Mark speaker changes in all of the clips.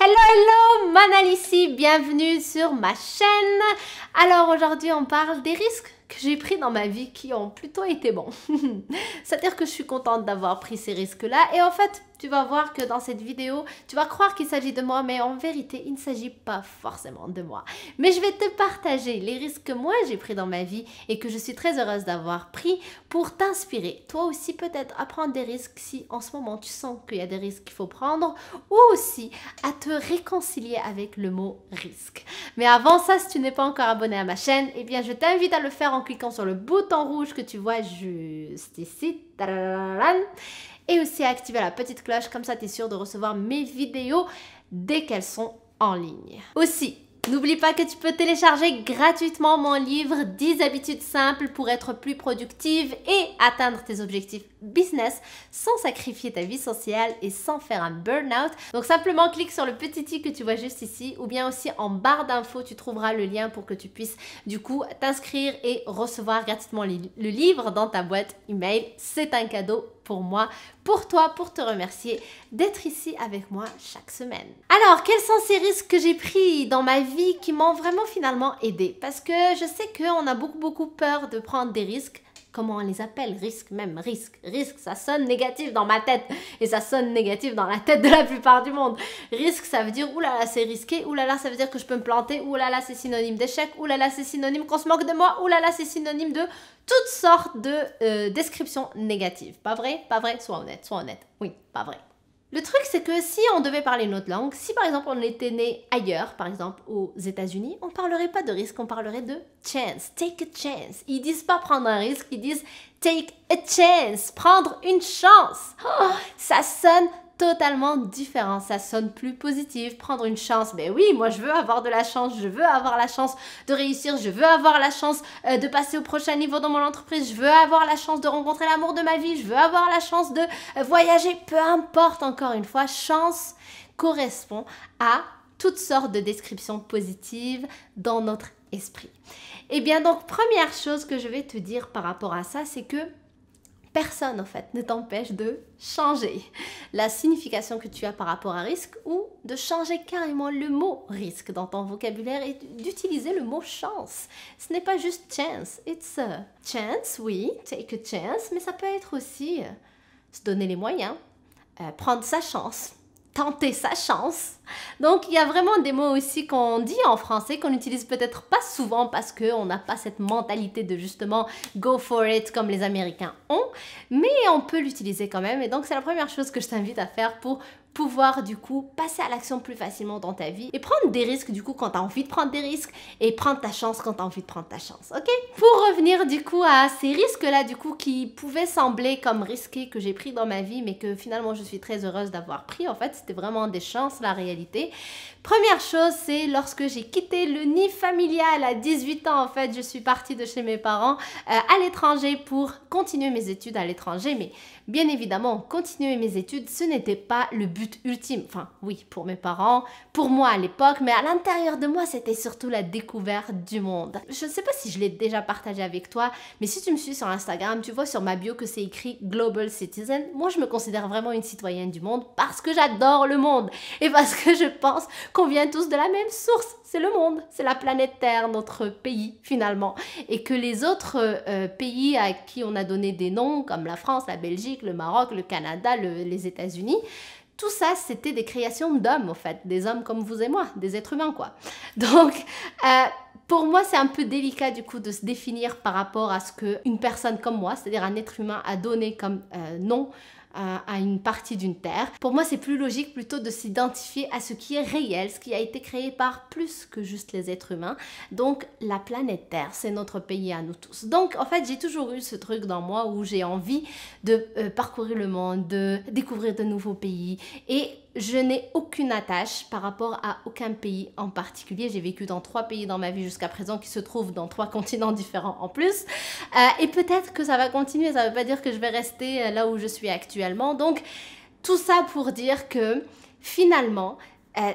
Speaker 1: Hello, hello, Manal ici, bienvenue sur ma chaîne. Alors aujourd'hui on parle des risques que j'ai pris dans ma vie qui ont plutôt été bons. C'est-à-dire que je suis contente d'avoir pris ces risques-là et en fait tu vas voir que dans cette vidéo tu vas croire qu'il s'agit de moi mais en vérité il ne s'agit pas forcément de moi. Mais je vais te partager les risques que moi j'ai pris dans ma vie et que je suis très heureuse d'avoir pris pour t'inspirer. Toi aussi peut-être à prendre des risques si en ce moment tu sens qu'il y a des risques qu'il faut prendre ou aussi à te réconcilier avec le mot risque. Mais avant ça, si tu n'es pas encore abonné à ma chaîne, eh bien je t'invite à le faire en cliquant sur le bouton rouge que tu vois juste ici. Et aussi à activer la petite cloche, comme ça tu es sûr de recevoir mes vidéos dès qu'elles sont en ligne. Aussi, n'oublie pas que tu peux télécharger gratuitement mon livre 10 habitudes simples pour être plus productive et atteindre tes objectifs business sans sacrifier ta vie sociale et sans faire un burn-out. Donc simplement clique sur le petit i que tu vois juste ici ou bien aussi en barre d'infos tu trouveras le lien pour que tu puisses du coup t'inscrire et recevoir gratuitement le livre dans ta boîte email. C'est un cadeau pour moi, pour toi, pour te remercier d'être ici avec moi chaque semaine. Alors, quels sont ces risques que j'ai pris dans ma vie qui m'ont vraiment finalement aidé? Parce que je sais qu'on a beaucoup peur de prendre des risques. Comment on les appelle? Risque, même risque. Risque, ça sonne négatif dans ma tête et ça sonne négatif dans la tête de la plupart du monde. Risque, ça veut dire oulala, c'est risqué, oulala, ça veut dire que je peux me planter, oulala, c'est synonyme d'échec, oulala, c'est synonyme qu'on se moque de moi, oulala, c'est synonyme de toutes sortes de descriptions négatives. Pas vrai? Pas vrai? Sois honnête, sois honnête. Oui, pas vrai. Le truc, c'est que si on devait parler une autre langue, si par exemple on était né ailleurs, par exemple aux États-Unis, on ne parlerait pas de risque, on parlerait de chance. Take a chance. Ils disent pas prendre un risque, ils disent take a chance, prendre une chance. Oh, ça sonne totalement différent, ça sonne plus positif, prendre une chance, ben oui, moi je veux avoir de la chance, je veux avoir la chance de réussir, je veux avoir la chance de passer au prochain niveau dans mon entreprise, je veux avoir la chance de rencontrer l'amour de ma vie, je veux avoir la chance de voyager, peu importe, encore une fois, chance correspond à toutes sortes de descriptions positives dans notre esprit. Et bien donc, première chose que je vais te dire par rapport à ça, c'est que personne, en fait, ne t'empêche de changer la signification que tu as par rapport à risque ou de changer carrément le mot risque dans ton vocabulaire et d'utiliser le mot chance. Ce n'est pas juste chance, it's a chance, oui, take a chance, mais ça peut être aussi se donner les moyens, prendre sa chance, tenter sa chance. Donc, il y a vraiment des mots aussi qu'on dit en français, qu'on n'utilise peut-être pas souvent parce qu'on n'a pas cette mentalité de justement go for it comme les Américains ont, mais on peut l'utiliser quand même. Et donc, c'est la première chose que je t'invite à faire pour pouvoir du coup passer à l'action plus facilement dans ta vie et prendre des risques du coup quand tu as envie de prendre des risques et prendre ta chance quand tu as envie de prendre ta chance, ok? Pour revenir du coup à ces risques-là du coup qui pouvaient sembler comme risqués que j'ai pris dans ma vie mais que finalement je suis très heureuse d'avoir pris, en fait c'était vraiment des chances la réalité. Première chose, c'est lorsque j'ai quitté le nid familial à 18 ans, en fait, je suis partie de chez mes parents à l'étranger pour continuer mes études à l'étranger. Mais bien évidemment, continuer mes études, ce n'était pas le but ultime. Enfin, oui, pour mes parents, pour moi à l'époque, mais à l'intérieur de moi, c'était surtout la découverte du monde. Je ne sais pas si je l'ai déjà partagé avec toi, mais si tu me suis sur Instagram, tu vois sur ma bio que c'est écrit Global Citizen. Moi, je me considère vraiment une citoyenne du monde parce que j'adore le monde et parce que je pense qu'on vient tous de la même source, c'est le monde, c'est la planète Terre, notre pays finalement, et que les autres pays à qui on a donné des noms, comme la France, la Belgique, le Maroc, le Canada, les États-Unis, tout ça c'était des créations d'hommes en fait, des hommes comme vous et moi, des êtres humains quoi. Donc pour moi, c'est un peu délicat du coup de se définir par rapport à ce qu'une personne comme moi, c'est-à-dire un être humain, a donné comme nom à une partie d'une terre. Pour moi, c'est plus logique plutôt de s'identifier à ce qui est réel, ce qui a été créé par plus que juste les êtres humains. Donc, la planète Terre, c'est notre pays à nous tous. Donc, en fait, j'ai toujours eu ce truc dans moi où j'ai envie de parcourir le monde, de découvrir de nouveaux pays et je n'ai aucune attache par rapport à aucun pays en particulier. J'ai vécu dans 3 pays dans ma vie jusqu'à présent qui se trouvent dans 3 continents différents en plus. Et peut-être que ça va continuer, ça ne veut pas dire que je vais rester là où je suis actuellement. Donc, tout ça pour dire que finalement,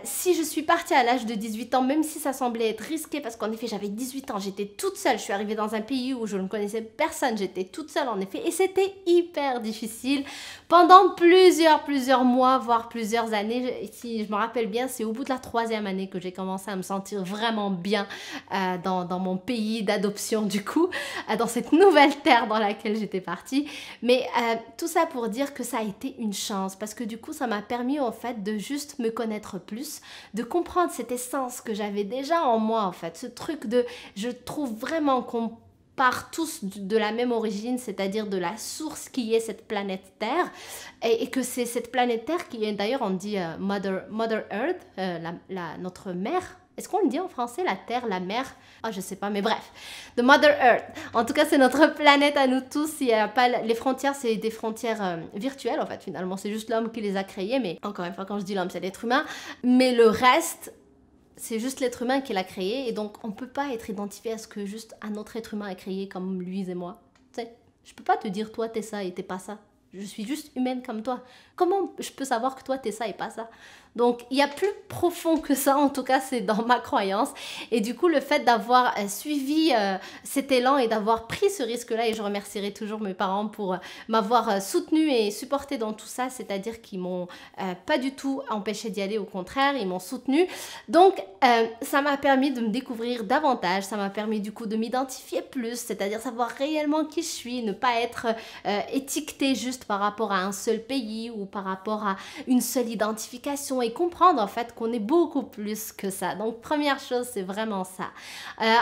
Speaker 1: si je suis partie à l'âge de 18 ans, même si ça semblait être risqué, parce qu'en effet j'avais 18 ans, j'étais toute seule, je suis arrivée dans un pays où je ne connaissais personne, j'étais toute seule en effet, et c'était hyper difficile pendant plusieurs mois, voire plusieurs années. Si je me rappelle bien, c'est au bout de la 3e année que j'ai commencé à me sentir vraiment bien dans mon pays d'adoption du coup, dans cette nouvelle terre dans laquelle j'étais partie. Mais tout ça pour dire que ça a été une chance, parce que du coup ça m'a permis en fait de juste me connaître plus, de comprendre cette essence que j'avais déjà en moi en fait, ce truc de, je trouve vraiment qu'on part tous de la même origine, c'est-à-dire de la source qui est cette planète Terre, et que c'est cette planète Terre qui est, d'ailleurs on dit Mother Earth, notre mère. Est-ce qu'on le dit en français, la Terre, la mer? Ah, je sais pas, mais bref. The Mother Earth. En tout cas, c'est notre planète à nous tous. Il y a pas, les frontières, c'est des frontières virtuelles, en fait, finalement. C'est juste l'homme qui les a créées, mais encore une fois, quand je dis l'homme, c'est l'être humain. Mais le reste, c'est juste l'être humain qui l'a créé. Et donc, on peut pas être identifié à ce que juste un autre être humain a créé, comme lui et moi. Tu sais, je peux pas te dire, toi, t'es ça et t'es pas ça. Je suis juste humaine comme toi. Comment je peux savoir que toi, t'es ça et pas ça? Donc, il y a plus profond que ça, en tout cas, c'est dans ma croyance. Et du coup, le fait d'avoir suivi cet élan et d'avoir pris ce risque-là, et je remercierai toujours mes parents pour m'avoir soutenu et supporté dans tout ça, c'est-à-dire qu'ils m'ont pas du tout empêché d'y aller, au contraire, ils m'ont soutenu. Donc, ça m'a permis de me découvrir davantage, ça m'a permis du coup de m'identifier plus, c'est-à-dire savoir réellement qui je suis, ne pas être étiquetée juste par rapport à un seul pays ou par rapport à une seule identification, et comprendre en fait qu'on est beaucoup plus que ça. Donc première chose, c'est vraiment ça.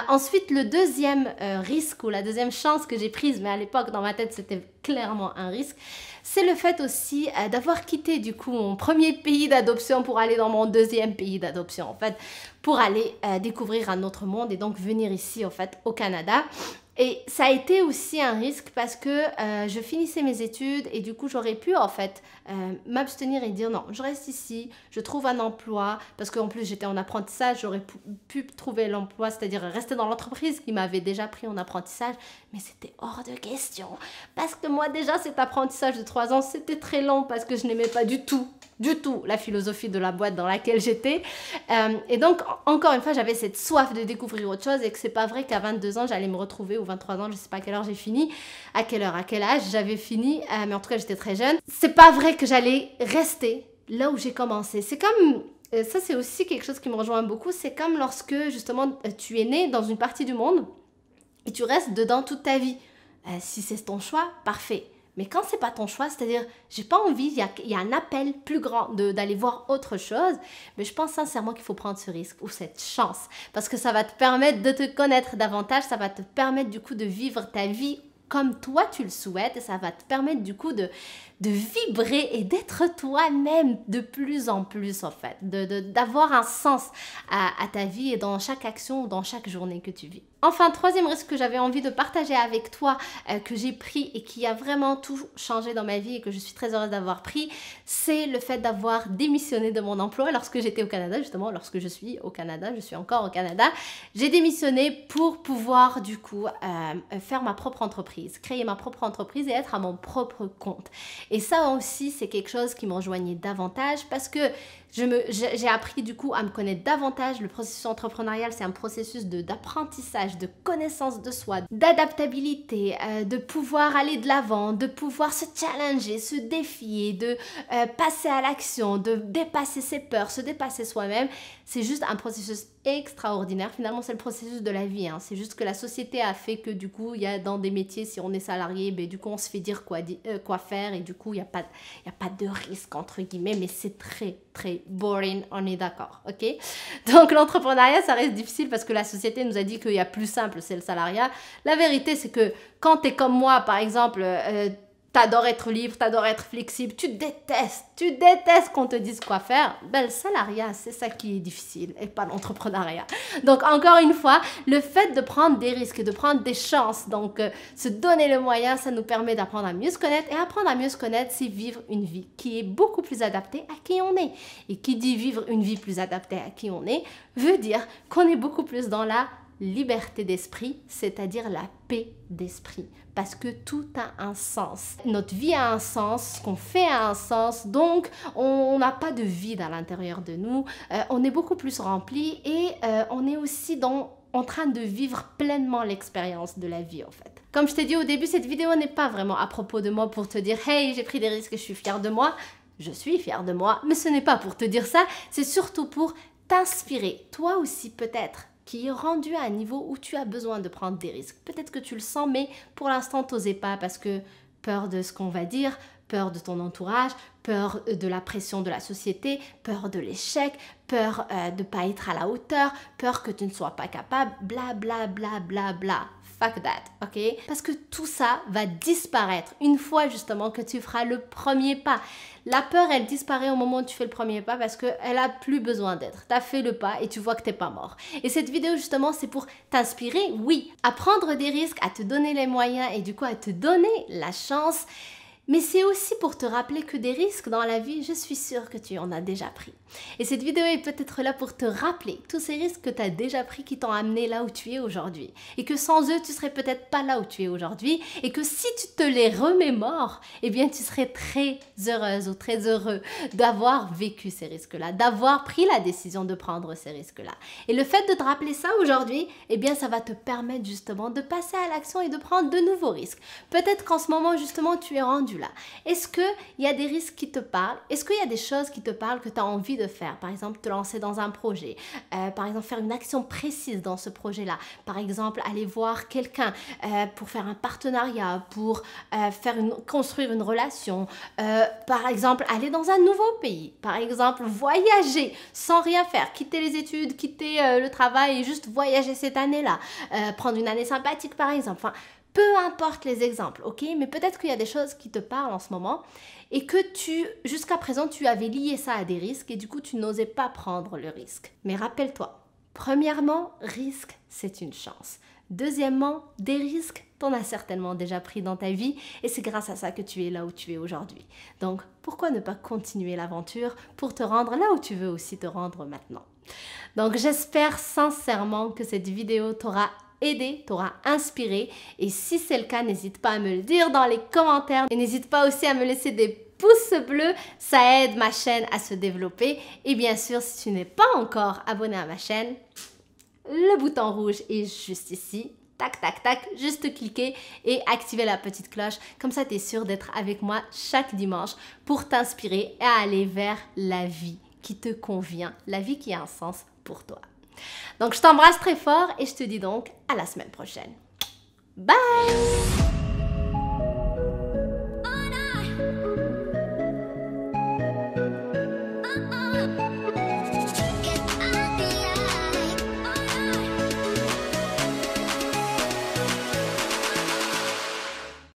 Speaker 1: Ensuite, le deuxième risque ou la deuxième chance que j'ai prise, mais à l'époque dans ma tête c'était clairement un risque, c'est le fait aussi d'avoir quitté du coup mon premier pays d'adoption pour aller dans mon deuxième pays d'adoption en fait, pour aller découvrir un autre monde et donc venir ici en fait au Canada. Et ça a été aussi un risque parce que je finissais mes études et du coup j'aurais pu en fait m'abstenir et dire non, je reste ici, je trouve un emploi, parce qu'en plus j'étais en apprentissage, j'aurais pu trouver l'emploi, c'est-à-dire rester dans l'entreprise qui m'avait déjà pris en apprentissage, mais c'était hors de question parce que moi déjà cet apprentissage de 3 ans c'était très long parce que je n'aimais pas du tout la philosophie de la boîte dans laquelle j'étais. Et donc, encore une fois, j'avais cette soif de découvrir autre chose et que c'est pas vrai qu'à 22 ans, j'allais me retrouver, ou 23 ans, je sais pas à quelle heure j'ai fini, à quelle âge j'avais fini, mais en tout cas, j'étais très jeune. C'est pas vrai que j'allais rester là où j'ai commencé. C'est comme... ça, c'est aussi quelque chose qui me rejoint beaucoup. C'est comme lorsque, justement, tu es né dans une partie du monde et tu restes dedans toute ta vie. Si c'est ton choix, parfait. Mais quand c'est pas ton choix, c'est-à-dire j'ai pas envie, il y a un appel plus grand d'aller voir autre chose, mais je pense sincèrement qu'il faut prendre ce risque ou cette chance parce que ça va te permettre de te connaître davantage, ça va te permettre du coup de vivre ta vie comme toi tu le souhaites et ça va te permettre du coup de vibrer et d'être toi-même de plus en plus en fait, d'avoir un sens à ta vie et dans chaque action ou dans chaque journée que tu vis. Enfin, troisième risque que j'avais envie de partager avec toi, que j'ai pris et qui a vraiment tout changé dans ma vie et que je suis très heureuse d'avoir pris, c'est le fait d'avoir démissionné de mon emploi lorsque j'étais au Canada, justement, lorsque je suis au Canada, je suis encore au Canada. J'ai démissionné pour pouvoir du coup faire ma propre entreprise, créer ma propre entreprise et être à mon propre compte. Et ça aussi, c'est quelque chose qui me rejoignait davantage parce que j'ai appris du coup à me connaître davantage. Le processus entrepreneurial, c'est un processus d'apprentissage, de connaissance de soi, d'adaptabilité, de pouvoir aller de l'avant, de pouvoir se challenger, se défier, de passer à l'action, de dépasser ses peurs, se dépasser soi-même. C'est juste un processus extraordinaire. Finalement, c'est le processus de la vie. Hein. C'est juste que la société a fait que du coup, il y a dans des métiers, si on est salarié, ben, du coup, on se fait dire quoi faire et du coup, il n'y a pas de risque, entre guillemets, mais c'est très, très boring, on est d'accord, ok? Donc, l'entrepreneuriat, ça reste difficile parce que la société nous a dit qu'il y a plus simple, c'est le salariat. La vérité, c'est que quand tu es comme moi, par exemple, t'adores être libre, t'adores être flexible, tu détestes qu'on te dise quoi faire, ben le salariat, c'est ça qui est difficile et pas l'entrepreneuriat. Donc encore une fois, le fait de prendre des risques, de prendre des chances, donc se donner le moyen, ça nous permet d'apprendre à mieux se connaître et apprendre à mieux se connaître, c'est vivre une vie qui est beaucoup plus adaptée à qui on est. Et qui dit vivre une vie plus adaptée à qui on est, veut dire qu'on est beaucoup plus dans la liberté d'esprit, c'est-à-dire la paix d'esprit. Parce que tout a un sens. Notre vie a un sens, ce qu'on fait a un sens, donc on n'a pas de vide à l'intérieur de nous. On est beaucoup plus rempli et on est aussi en train de vivre pleinement l'expérience de la vie en fait. Comme je t'ai dit au début, cette vidéo n'est pas vraiment à propos de moi pour te dire « Hey, j'ai pris des risques et je suis fière de moi ». Je suis fière de moi, mais ce n'est pas pour te dire ça, c'est surtout pour t'inspirer. Toi aussi peut-être, qui est rendu à un niveau où tu as besoin de prendre des risques. Peut-être que tu le sens, mais pour l'instant, t'osais pas parce que peur de ce qu'on va dire, peur de ton entourage, peur de la pression de la société, peur de l'échec, peur de ne pas être à la hauteur, peur que tu ne sois pas capable, bla bla bla bla bla. Fuck that, ok? Parce que tout ça va disparaître une fois justement que tu feras le premier pas. La peur, elle disparaît au moment où tu fais le premier pas parce qu'elle a plus besoin d'être. Tu as fait le pas et tu vois que t'es pas mort. Et cette vidéo justement, c'est pour t'inspirer, oui, à prendre des risques, à te donner les moyens et du coup à te donner la chance. Mais c'est aussi pour te rappeler que des risques dans la vie, je suis sûre que tu en as déjà pris. Et cette vidéo est peut-être là pour te rappeler tous ces risques que tu as déjà pris qui t'ont amené là où tu es aujourd'hui. Et que sans eux, tu serais peut-être pas là où tu es aujourd'hui. Et que si tu te les remémores, eh bien tu serais très heureuse ou très heureux d'avoir vécu ces risques-là, d'avoir pris la décision de prendre ces risques-là. Et le fait de te rappeler ça aujourd'hui, eh bien ça va te permettre justement de passer à l'action et de prendre de nouveaux risques. Peut-être qu'en ce moment justement tu es rendu là. Est-ce qu'il y a des risques qui te parlent? Est-ce qu'il y a des choses qui te parlent que tu as envie de faire? Par exemple, te lancer dans un projet. Par exemple, faire une action précise dans ce projet-là. Par exemple, aller voir quelqu'un pour faire un partenariat, pour construire une relation. Par exemple, aller dans un nouveau pays. Par exemple, voyager sans rien faire. Quitter les études, quitter le travail et juste voyager cette année-là. Prendre une année sympathique, par exemple. Enfin, peu importe les exemples, ok? Mais peut-être qu'il y a des choses qui te parlent en ce moment et que jusqu'à présent, tu avais lié ça à des risques et du coup, tu n'osais pas prendre le risque. Mais rappelle-toi, premièrement, risque, c'est une chance. Deuxièmement, des risques, t'en as certainement déjà pris dans ta vie et c'est grâce à ça que tu es là où tu es aujourd'hui. Donc, pourquoi ne pas continuer l'aventure pour te rendre là où tu veux aussi te rendre maintenant? Donc, j'espère sincèrement que cette vidéo t'aura aidé, t'aura inspiré et si c'est le cas, n'hésite pas à me le dire dans les commentaires et n'hésite pas aussi à me laisser des pouces bleus, ça aide ma chaîne à se développer et bien sûr, si tu n'es pas encore abonné à ma chaîne, le bouton rouge est juste ici. Tac, tac, tac, juste cliquer et activer la petite cloche. Comme ça, tu es sûr d'être avec moi chaque dimanche pour t'inspirer et aller vers la vie qui te convient, la vie qui a un sens pour toi. Donc, je t'embrasse très fort et je te dis donc à la semaine prochaine. Bye!